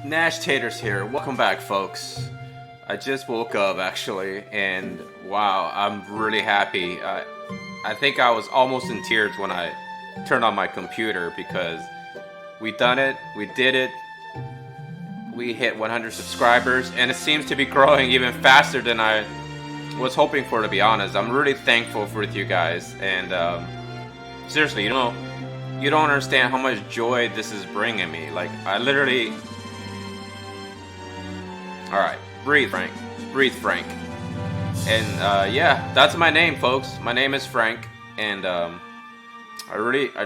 Nashtaters here. Welcome back, folks. I just woke up actually, and wow, I'm really happy. I think I was almost in tears when I turned on my computer because we done it, we did it. We hit 100 subscribers, and it seems to be growing even faster than I was hoping for, to be honest. I'm really thankful for you guys, and seriously, you don't understand how much joy this is bringing me. Like, I literally... Alright, breathe, Frank. Breathe, Frank. And yeah, that's my name, folks. My name is Frank, and I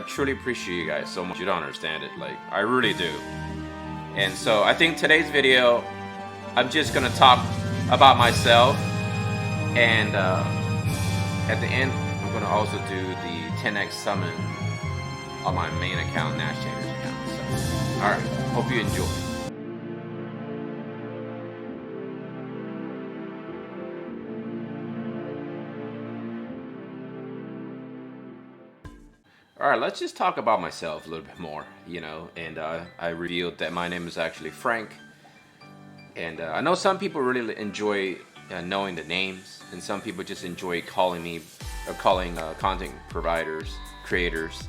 truly appreciate you guys so much. You don't understand it. Like, I really do. And so I think today's video, I'm just gonna talk about myself, and at the end, I'm gonna also do the 10x summon on my main account, Nashtaters account. So, all right, hope you enjoy. All right, let's just talk about myself a little bit more, and I revealed that my name is actually Frank. And I know some people really enjoy knowing the names, and some people just enjoy calling me, or calling content providers, creators,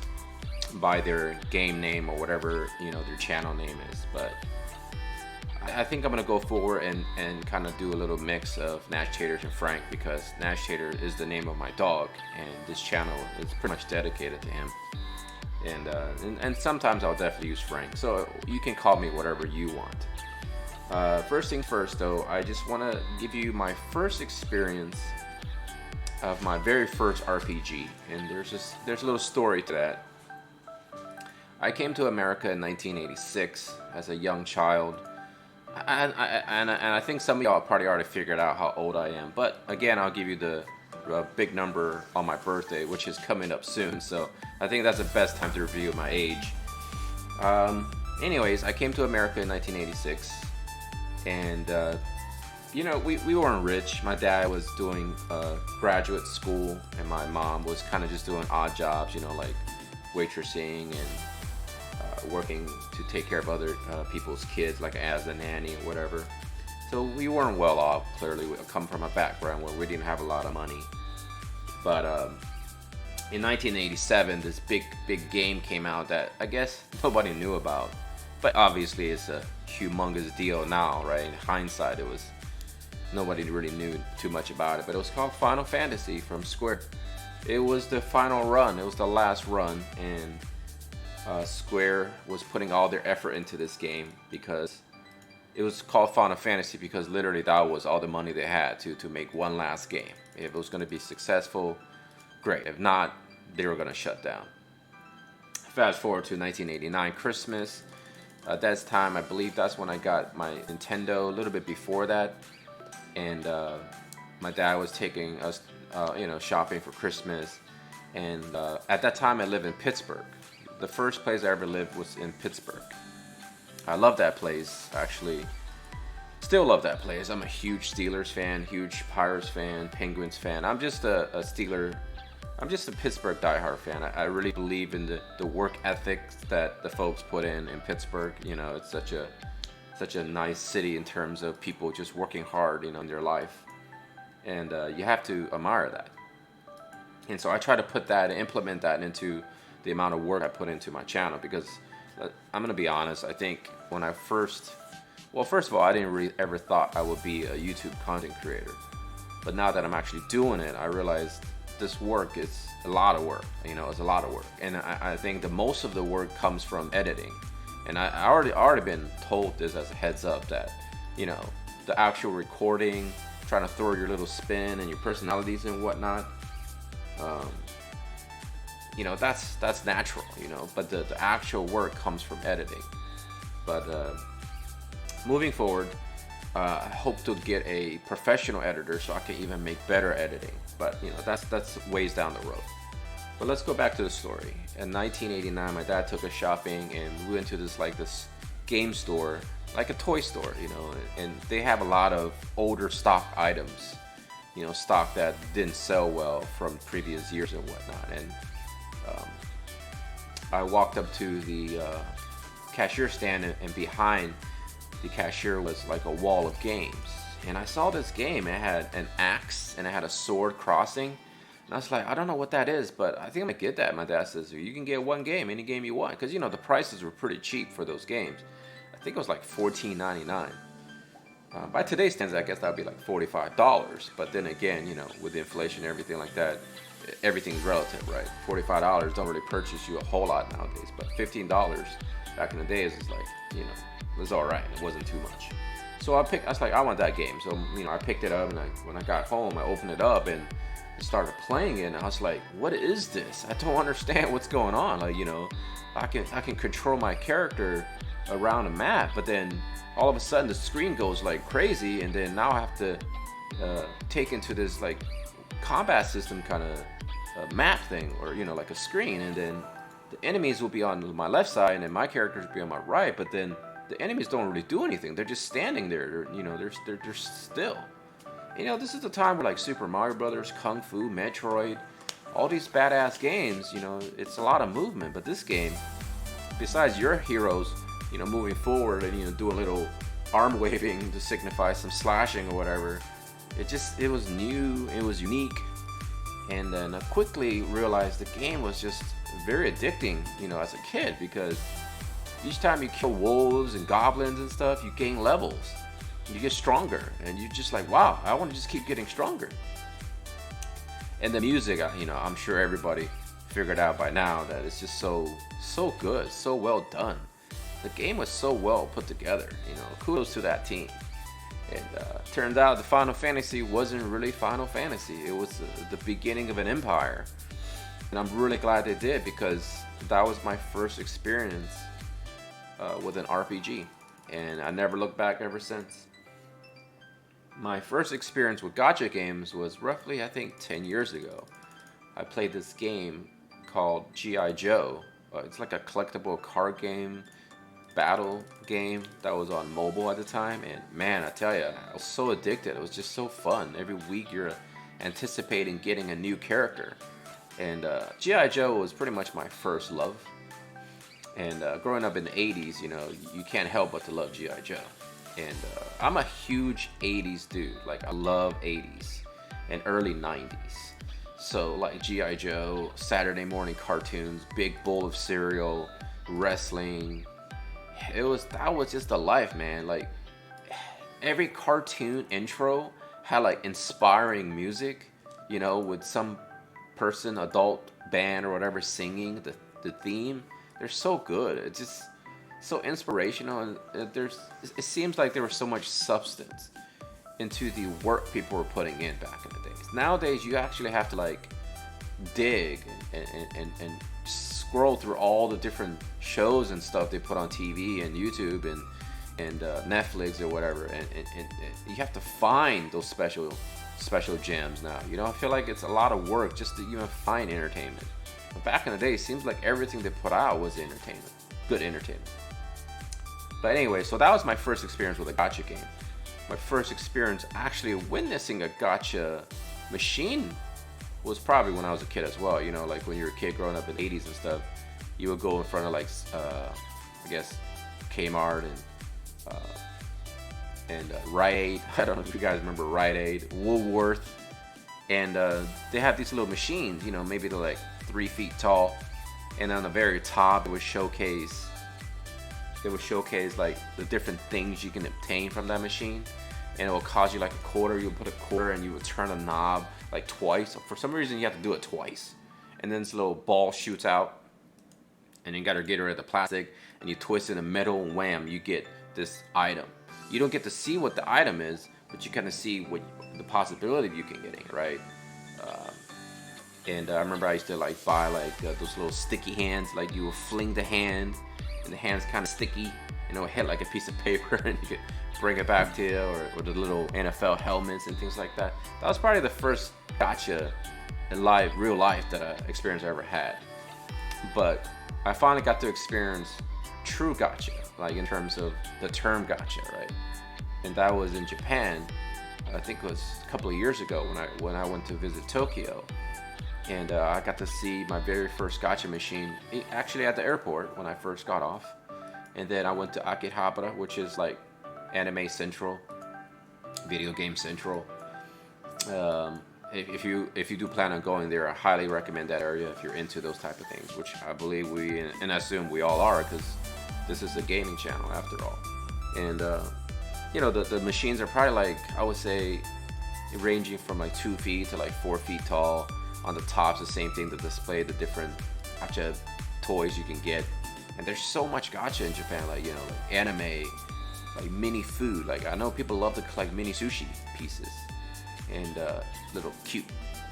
by their game name or whatever, their channel name is. But I think I'm gonna go forward and kind of do a little mix of Nashtaters and Frank, because Nashtater is the name of my dog, and this channel is pretty much dedicated to him. And sometimes I'll definitely use Frank, so you can call me whatever you want. First things first, though, I just want to give you my first experience of my very first RPG, and there's a little story to that. I came to America in 1986 as a young child. And I think some of y'all probably already figured out how old I am, but again, I'll give you the big number on my birthday, which is coming up soon, so I think that's the best time to review my age. Anyways, I came to America in 1986, and we weren't rich. My dad was doing graduate school, and my mom was kind of just doing odd jobs, like waitressing and working to take care of other people's kids, like as a nanny or whatever. So we weren't well off. Clearly, we come from a background where we didn't have a lot of money. But in 1987, this big game came out that I guess nobody knew about. But obviously, it's a humongous deal now, right? In hindsight, nobody really knew too much about it. But it was called Final Fantasy from Square. It was the final run. It was the last run, and Square was putting all their effort into this game, because it was called Final Fantasy because literally that was all the money they had to make one last game. If it was going to be successful, great. If not, they were going to shut down. Fast forward to 1989 Christmas. At that time, I believe that's when I got my Nintendo. A little bit before that, and my dad was taking us, shopping for Christmas. And at that time, I lived in Pittsburgh. The first place I ever lived was in Pittsburgh. I love that place, actually. Still love that place. I'm a huge Steelers fan, huge Pirates fan, Penguins fan. I'm just a Pittsburgh diehard fan. I really believe in the work ethics that the folks put in Pittsburgh. It's such a nice city in terms of people just working hard, in their life. And you have to admire that. And so I try to put that and implement that into the amount of work I put into my channel, because I'm gonna be honest, I think when I first of all, I didn't really ever thought I would be a YouTube content creator. But now that I'm actually doing it, I realized this work is a lot of work. It's a lot of work. And I think the most of the work comes from editing. And I already been told this as a heads up, that, the actual recording, trying to throw your little spin and your personalities and whatnot, that's natural, but the actual work comes from editing. But moving forward, I hope to get a professional editor so I can even make better editing. But that's ways down the road. But let's go back to the story. In 1989, my dad took us shopping, and we went to this game store, like a toy store, and they have a lot of older stock items, stock that didn't sell well from previous years and whatnot. And I walked up to the cashier stand, and behind the cashier was like a wall of games. And I saw this game. It had an axe and it had a sword crossing. And I was like, I don't know what that is, but I think I'm gonna get that. My dad says, you can get one game, any game you want. Because, you know, the prices were pretty cheap for those games. I think it was like $14.99. By today's standards, I guess that would be like $45. But then again, you know, with inflation and everything like that, everything's relative, right? $45 don't really purchase you a whole lot nowadays. But $15 back in the days is like, you know, it was all right. It wasn't too much. So I was like, I want that game. So, you know, I picked it up, and when I got home, I opened it up and started playing it. And I was like, what is this? I don't understand what's going on. Like, you know, I can control my character around a map, but then all of a sudden the screen goes like crazy, and then now I have to take into this like combat system kind of map thing, or, you know, like a screen, and then the enemies will be on my left side and then my characters will be on my right, but then the enemies don't really do anything. They're just standing there. You know, they're still. You know, this is the time where like Super Mario Brothers, Kung Fu, Metroid, all these badass games, you know, it's a lot of movement. But this game, besides your heroes, you know, moving forward and, you know, do a little arm waving to signify some slashing or whatever, it was new, it was unique. And then I quickly realized the game was just very addicting, you know, as a kid, because each time you kill wolves and goblins and stuff, you gain levels. You get stronger, and you're just like, wow, I want to just keep getting stronger. And the music, you know, I'm sure everybody figured out by now that it's just so good, so well done. The game was so well put together, you know, kudos to that team. And turns out the Final Fantasy wasn't really Final Fantasy. It was the beginning of an empire. And I'm really glad they did, because that was my first experience with an RPG. And I never looked back ever since. My first experience with gacha games was roughly, I think, 10 years ago. I played this game called G.I. Joe. It's like a collectible card game, battle game that was on mobile at the time. And man, I tell you, I was so addicted. It was just so fun. Every week you're anticipating getting a new character. And G.I. Joe was pretty much my first love. And growing up in the 80s, you know, you can't help but to love G.I. Joe. And I'm a huge 80s dude. Like, I love 80s and early 90s. So, like, G.I. Joe, Saturday morning cartoons, big bowl of cereal, wrestling. That was just the life, man. Like, every cartoon intro had, like, inspiring music, you know, with some person, adult band or whatever, singing the theme. They're so good. It's just so inspirational, and it seems like there was so much substance into the work people were putting in back in the days. Nowadays, you actually have to like dig and scroll through all the different shows and stuff they put on TV and YouTube and Netflix or whatever, and you have to find those special gems now. You know, I feel like it's a lot of work just to even find entertainment. But back in the day, it seems like everything they put out was entertainment, good entertainment. But anyway, so that was my first experience with a gacha game. My first experience actually witnessing a gacha machine was probably when I was a kid as well. You know, like when you're a kid growing up in the 80s and stuff, you would go in front of like, I guess, Kmart and Rite Aid. I don't know if you guys remember Rite Aid, Woolworth. And they have these little machines, you know, maybe they're like 3 feet tall. And on the very top, it would showcase like the different things you can obtain from that machine, and it will cost you like a quarter. You would put a quarter and you would turn a knob like twice. For some reason, you have to do it twice, and then this little ball shoots out, and you got to get rid of the plastic, and you twist in the middle, and wham, you get this item. You don't get to see what the item is, but you kind of see what the possibility of you can getting it, right? And I remember I used to like buy like those little sticky hands, like you would fling the hand, and the hand's kind of sticky, and it would hit like a piece of paper, and you could bring it back to you, or the little NFL helmets and things like that. That was probably the first gacha in real life that I experienced I ever had. But I finally got to experience true gacha, like in terms of the term gacha, right? And that was in Japan. I think it was a couple of years ago when I went to visit Tokyo. And I got to see my very first gacha machine actually at the airport when I first got off. And then I went to Akihabara, which is like Anime Central, Video Game Central. If you do plan on going there, I highly recommend that area if you're into those type of things, which I believe we and I assume we all are, because this is a gaming channel after all. And you know, the machines are probably like, I would say, ranging from like 2 feet to like 4 feet tall. On the tops, the same thing to display the different gacha toys you can get. And there's so much gacha in Japan, like, you know, like anime, like mini food. Like, I know people love to collect mini sushi pieces, and little cute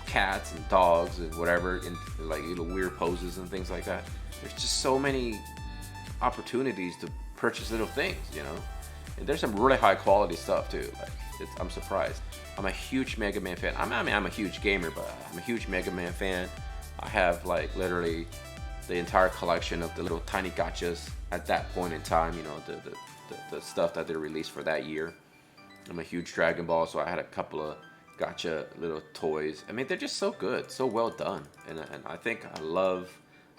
cats and dogs and whatever, and like little weird poses and things like that. There's just so many opportunities to purchase little things, you know. And there's some really high quality stuff too. Like, I'm surprised. I'm a huge Mega Man fan. I mean, I'm a huge gamer, but I'm a huge Mega Man fan. I have like literally the entire collection of the little tiny gachas at that point in time. You know, the stuff that they released for that year. I'm a huge Dragon Ball, so I had a couple of gacha little toys. I mean, they're just so good, so well done, and I think I love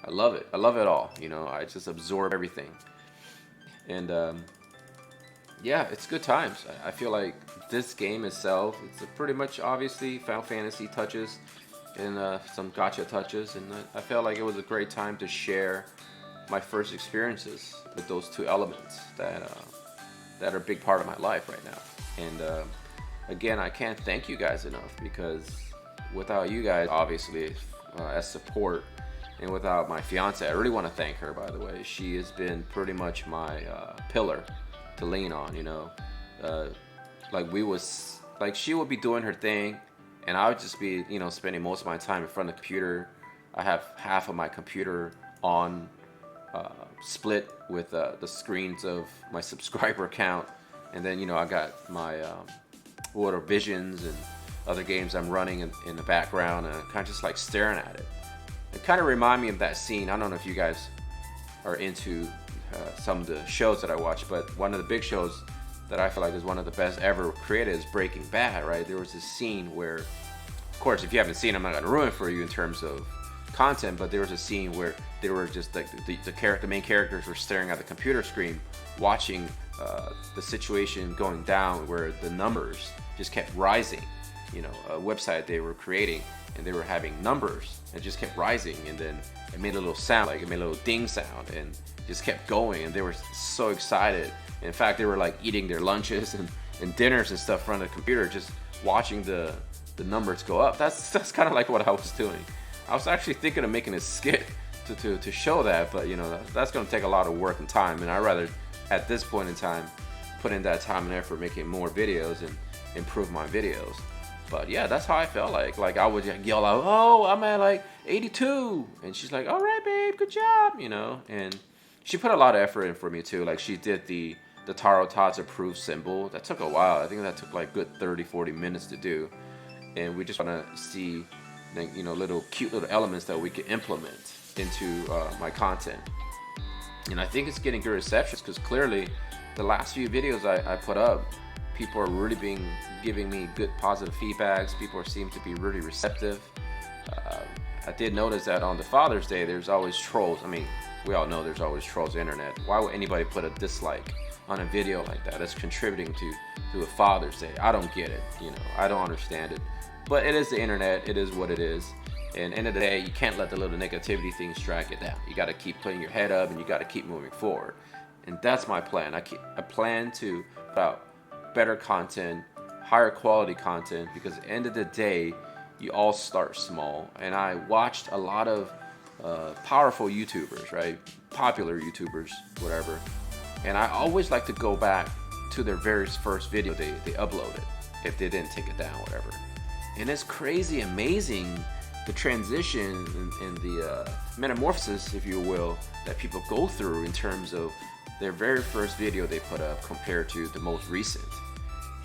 it. I love it all. You know, I just absorb everything, and yeah, it's good times. I feel like this game itself, it's pretty much obviously Final Fantasy touches and some gacha touches, and I felt like it was a great time to share my first experiences with those two elements that are a big part of my life right now. And again, I can't thank you guys enough, because without you guys, obviously, as support, and without my fiance, I really want to thank her, by the way. She has been pretty much my pillar to lean on, you know. Like she would be doing her thing, and I would just be, you know, spending most of my time in front of the computer. I have half of my computer on split with the screens of my subscriber account, and then, you know, I got my Water Visions and other games I'm running in the background, and I'm kind of just like staring at it. It kind of reminds me of that scene. I don't know if you guys are into some of the shows that I watch, but one of the big shows that I feel like is one of the best ever created is Breaking Bad, right? There was this scene where, of course, if you haven't seen it, I'm not going to ruin it for you in terms of content, but there was a scene where they were just like the main characters were staring at the computer screen, watching the situation going down, where the numbers just kept rising. You know, a website they were creating, and they were having numbers, and it just kept rising, and then it made a little sound, like it made a little ding sound, and just kept going, and they were so excited. In fact, they were like eating their lunches and dinners and stuff in front of the computer, just watching the numbers go up. That's kind of like what I was doing. I was actually thinking of making a skit to show that, but you know, that's going to take a lot of work and time, and I'd rather at this point in time put in that time and effort making more videos and improve my videos. But yeah, that's how I felt like. Like, I would yell out, "Oh, I'm at like 82," and she's like, "All right, babe, good job," you know. And she put a lot of effort in for me too. Like, she did the Taro Tots approved symbol. That took a while. I think that took like good 30-40 minutes to do. And we just want to see, you know, cute little elements that we can implement into my content. And I think it's getting good reception, because clearly the last few videos I put up, people are really giving me good positive feedbacks. People seem to be really receptive. I did notice that on the Father's Day, there's always trolls. I mean, we all know there's always trolls on the internet. Why would anybody put a dislike on a video like that that's contributing to a Father's Day? I don't get it. You know, I don't understand it. But it is the internet. It is what it is. And end of the day, you can't let the little negativity things drag it down. You got to keep putting your head up, and you got to keep moving forward. And that's my plan. I plan to put out better content, higher quality content, because at the end of the day, you all start small. And I watched a lot of powerful YouTubers, right? Popular YouTubers, whatever. And I always like to go back to their very first video they uploaded, if they didn't take it down, whatever. And it's crazy, amazing, the transition and the metamorphosis, if you will, that people go through in terms of their very first video they put up compared to the most recent.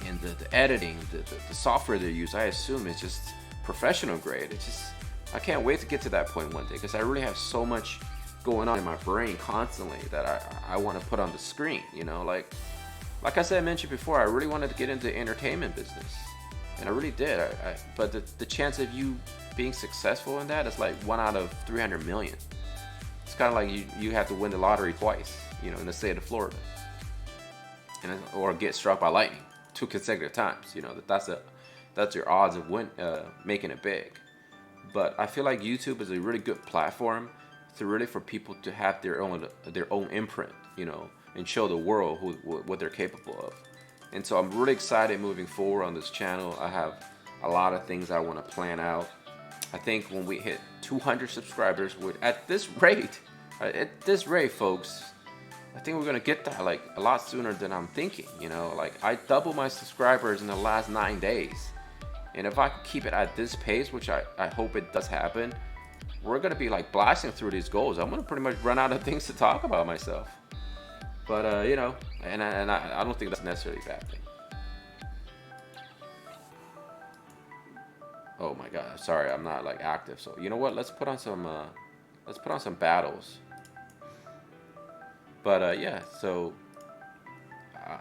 And the editing, the software they use, I assume it's just professional grade. It's just, I can't wait to get to that point one day, because I really have so much going on in my brain constantly that I want to put on the screen, you know. Like I said, I mentioned before, I really wanted to get into the entertainment business, and I really did. But the chance of you being successful in that is like 1 out of 300 million. It's kind of like you have to win the lottery twice, you know, in the state of Florida. or get struck by lightning 2 consecutive times. You know, that's your odds of making it big. But I feel like YouTube is a really good platform for people to have their own imprint, you know, and show the world what they're capable of. And so I'm really excited moving forward on this channel. I have a lot of things I want to plan out. I think when we hit 200 subscribers, at this rate, folks, I think we're gonna get that like a lot sooner than I'm thinking. You know, like I doubled my subscribers in the last 9 days, and if I can keep it at this pace, which I hope it does happen, we're gonna be like blasting through these goals. I'm gonna pretty much run out of things to talk about myself. But you know, and I don't think that's necessarily a bad thing. Oh my God, sorry, I'm not like active. So you know what? Let's put on some battles. But yeah, so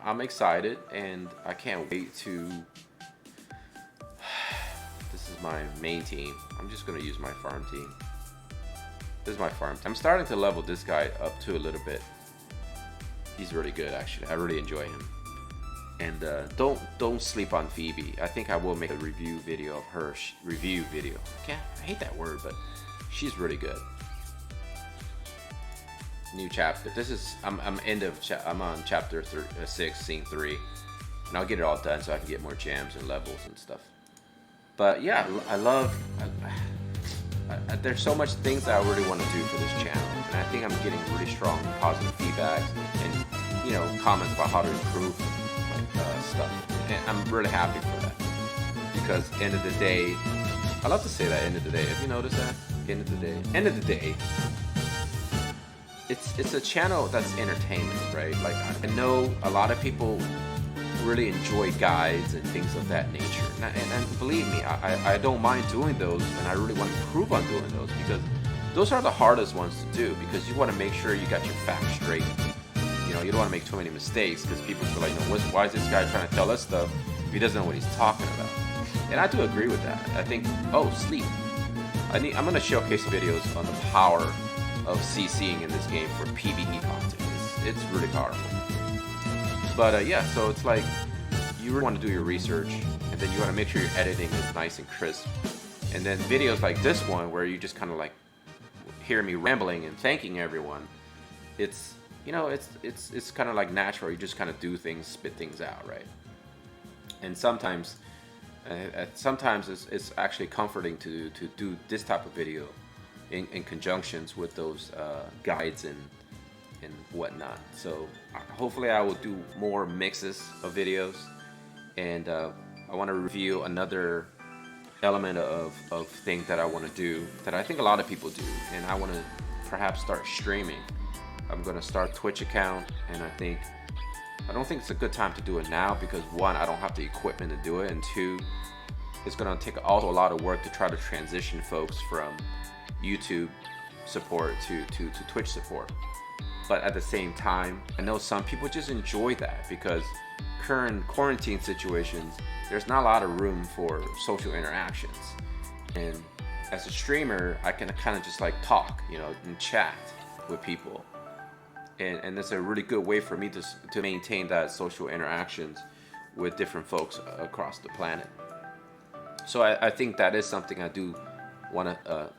I'm excited, and I can't wait to. This is my main team. I'm just gonna use my farm team. This is my farm. I'm starting to level this guy up too a little bit. He's really good, actually. I really enjoy him. And don't sleep on Phoebe. I think I will make a review video of her. I hate that word, but she's really good. New chapter. This is I'm on chapter 6, scene 3, and I'll get it all done so I can get more gems and levels and stuff. But yeah, there's so much things that I really want to do for this channel, and I think I'm getting really strong positive feedbacks and comments about how to improve stuff, and I'm really happy for that, because end of the day, I love to say that end of the day. Have you noticed that? End of the day, it's a channel that's entertainment, right? Like I know a lot of people really enjoy guides and things of that nature, and believe me, I don't mind doing those, and I really want to improve on doing those, because those are the hardest ones to do, because you want to make sure you got your facts straight. You don't want to make too many mistakes, because people feel like, why is this guy trying to tell us stuff if he doesn't know what he's talking about? And I do agree with that. I think, sleep. I'm going to showcase videos on the power of CCing in this game for PvE content. It's really powerful. But yeah, so it's like you really want to do your research, and then you want to make sure your editing is nice and crisp. And then videos like this one, where you just kind of like hear me rambling and thanking everyone, it's kind of like natural. You just kind of do things, spit things out, right? And sometimes it's actually comforting to do this type of video in conjunctions with those guides and whatnot. So hopefully I will do more mixes of videos, and I want to review another element of things that I want to do that I think a lot of people do, and I want to perhaps start streaming. I'm going to start a Twitch account, and I don't think it's a good time to do it now, because one, I don't have the equipment to do it, and two, it's going to take also a lot of work to try to transition folks from YouTube support to Twitch support. But at the same time, I know some people just enjoy that, because current quarantine situations, there's not a lot of room for social interactions, and as a streamer, I can kind of just like talk, and chat with people. And it's a really good way for me to maintain that social interactions with different folks across the planet. So I think that is something I do want to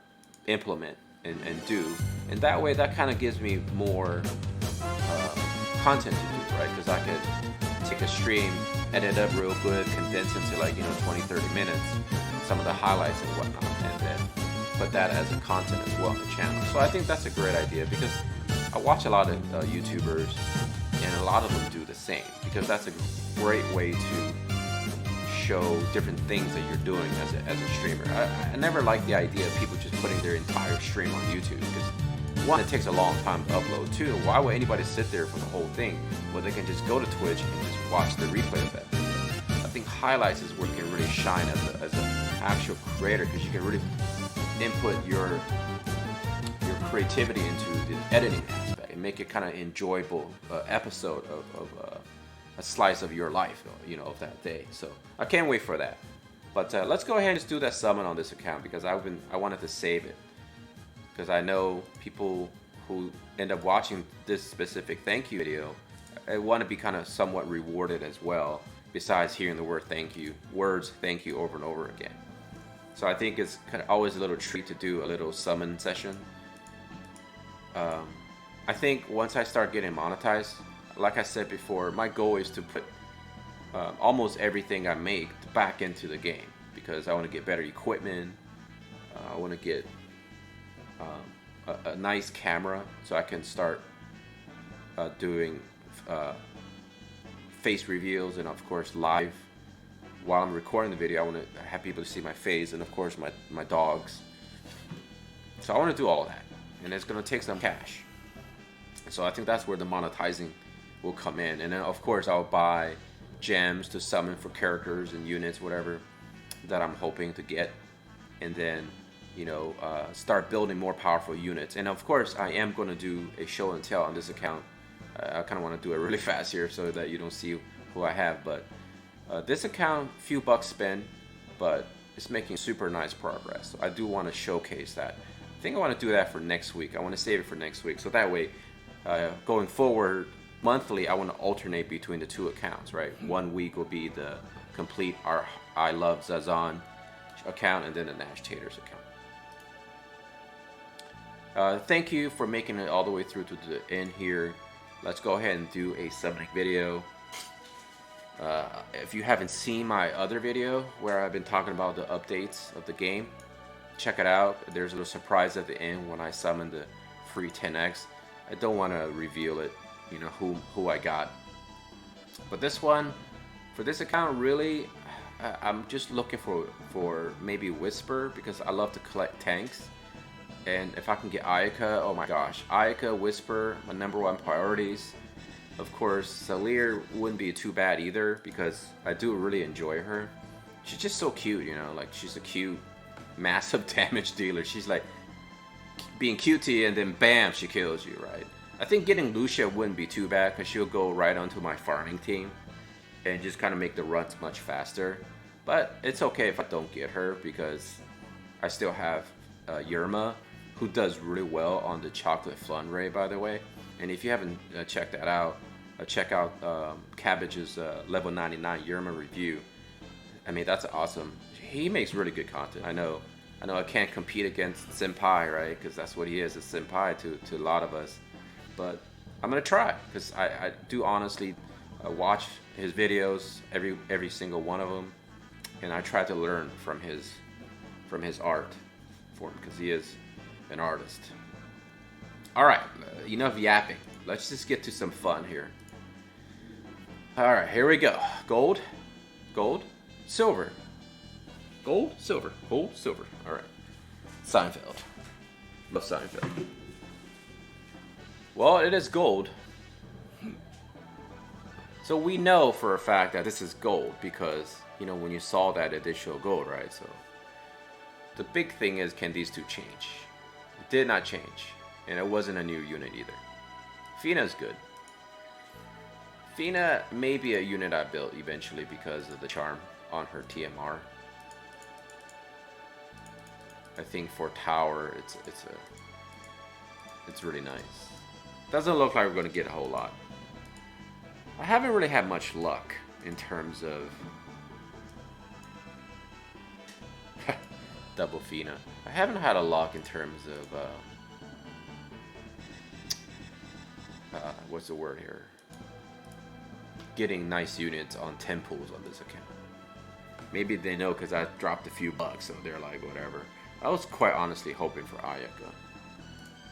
implement and do. And that way, that kind of gives me more content to do, right? Because I could take a stream, edit up real good, condense into 20-30 minutes, some of the highlights and whatnot, and then put that as a content as well on the channel. So I think that's a great idea, because I watch a lot of YouTubers, and a lot of them do the same, because that's a great way to show different things that you're doing as a streamer. I never liked the idea of people just putting their entire stream on YouTube, because one, it takes a long time to upload. Two, why would anybody sit there for the whole thing? Well, they can just go to Twitch and just watch the replay of that video. I think highlights is where you can really shine as an actual creator, because you can really input your creativity into the editing aspect and make it kind of enjoyable episode of a slice of your life, of that day. So I can't wait for that. But let's go ahead and just do that summon on this account, because I wanted to save it, because I know people who end up watching this specific thank you video I want to be kind of somewhat rewarded as well, besides hearing the words thank you over and over again. So I think it's kind of always a little treat to do a little summon session. I think once I start getting monetized, like I said before, my goal is to put almost everything I make back into the game, because I want to get better equipment. I want to get a nice camera so I can start doing face reveals, and of course live while I'm recording the video. I want to have people to see my face, and of course my dogs. So I want to do all that, and it's going to take some cash. So I think that's where the monetizing will come in. And then of course I'll buy gems to summon for characters and units, whatever that I'm hoping to get, and then start building more powerful units. And of course I am going to do a show and tell on this account. I kind of want to do it really fast here so that you don't see who I have, but this account, few bucks spent, but it's making super nice progress. So I do want to showcase that. I think I want to do that for next week. I want to save it for next week, so that way going forward monthly I want to alternate between the two accounts, right? One week will be the complete I Love Zazan account, and then the Nashtaters account. Thank you for making it all the way through to the end here. Let's go ahead and do a summoning video. If you haven't seen my other video where I've been talking about the updates of the game, check it out. There's a little surprise at the end when I summon the free 10x. I don't want to reveal it, who I got. But this one, for this account, really, I'm just looking for maybe Whisper, because I love to collect tanks. And if I can get Ayaka, oh my gosh, Ayaka, Whisper, my #1 priorities. Of course, Salir wouldn't be too bad either, because I do really enjoy her. She's just so cute, like she's a cute, massive damage dealer. She's like being cutie, and then bam, she kills you, right? I think getting Lucia wouldn't be too bad, because she'll go right onto my farming team and just kind of make the runs much faster. But it's okay if I don't get her, because I still have Yerma, who does really well on the Chocolate Flunray, by the way. And if you haven't checked that out, check out Cabbage's level 99 Yerma review. I mean, that's awesome. He makes really good content. I know I can't compete against Senpai, right? Because that's what he is, a Senpai to a lot of us. But I'm gonna try, because I do honestly watch his videos, every single one of them, and I try to learn from his art form, because he is an artist. All right, enough yapping. Let's just get to some fun here. All right, here we go. Gold, silver, gold, silver, gold, silver. All right, Seinfeld. Love Seinfeld. Well, it is gold. So we know for a fact that this is gold, because when you saw that it did show gold, right? So the big thing is, can these two change? It did not change, and it wasn't a new unit either. Fina's good. Fina may be a unit I built eventually because of the charm on her TMR. I think for tower, it's really nice. Doesn't look like we're going to get a whole lot. I haven't really had much luck in terms of double Fina. I haven't had a luck in terms of what's the word here? Getting nice units on 10 pools on this account. Maybe they know because I dropped a few bucks, so they're like, whatever. I was quite honestly hoping for Ayaka,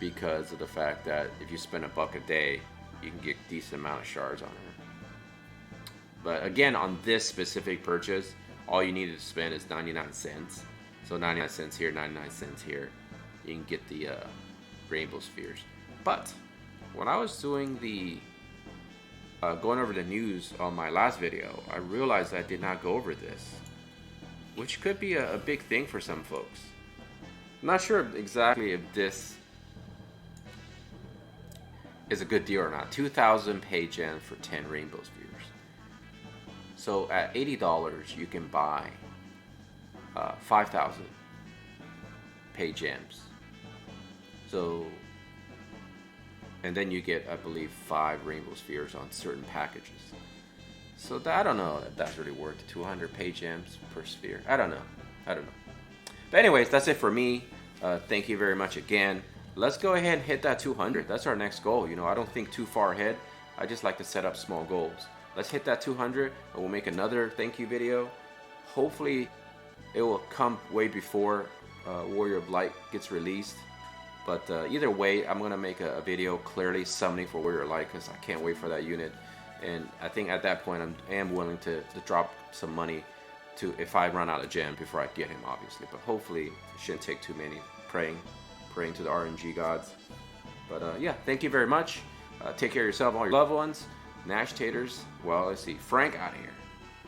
because of the fact that if you spend $1 a day, you can get a decent amount of shards on her. But again, on this specific purchase, all you needed to spend is 99 cents. So 99 cents here, 99 cents here. You can get the rainbow spheres. But when I was doing the going over the news on my last video, I realized I did not go over this, which could be a big thing for some folks. I'm not sure exactly if this is a good deal or not. 2,000 pay gems for 10 rainbow spheres. So at $80, you can buy 5,000 pay gems. So And then you get, I believe, 5 rainbow spheres on certain packages. So I don't know if that's really worth 200 page gems per sphere. I don't know. But anyways, that's it for me. Thank you very much again. Let's go ahead and hit that 200. That's our next goal. You know, I don't think too far ahead. I just like to set up small goals. Let's hit that 200 and we'll make another thank you video. Hopefully it will come way before Warrior of Light gets released. But either way, I'm going to make a video clearly summoning for Warrior of Light because I can't wait for that unit. And I think at that point I am willing to drop some money to if I run out of gem before I get him, obviously. But hopefully it shouldn't take too many. Praying to the RNG gods. But yeah, thank you very much. Take care of yourself and all your loved ones. Nashtaters. Well, let's see. Frank out of here.